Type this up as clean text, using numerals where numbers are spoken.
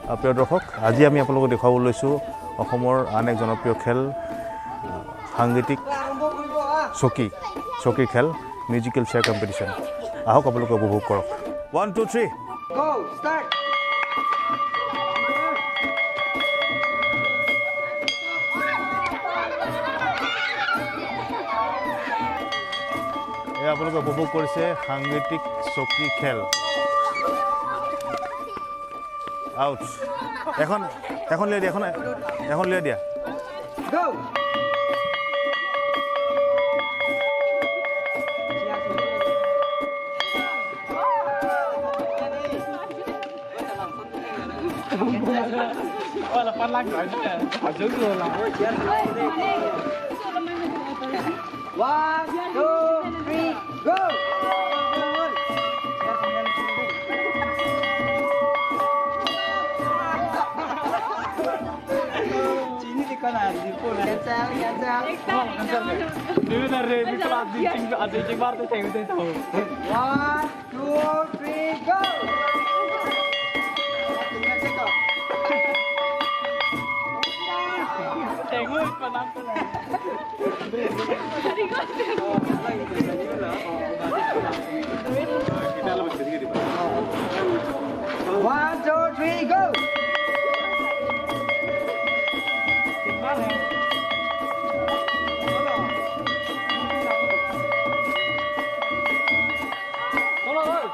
প্ৰিয় দৰ্শক, আজি আমি আপোনালোকক দেখুৱাবলৈ লৈছোঁ অসমৰ আন এক জনপ্ৰিয় খেল সাংগীতিক চকী খেল মিউজিকেল চেয়াৰ কম্পিটিশ্যন। আহক আপোনালোকে উপভোগ কৰক। 1 2 3 Go, start! আপোনালোকে উপভোগ কৰিছে সাংগীতিক চকী খেল। আউট। এখন লৈ দিয়া, এখন লৈ দিয়া। Go! là phát lắc rồi đó, họ giữ luôn là 1 2 3 go! chính thì con là gì cô này Cancel. nếu là rê với các bạn đi chính bắt tôi thành tôi thầu 1 2 3 go! thành ơi con lắm con này One, two, three, go! chính bắt này Có rồi.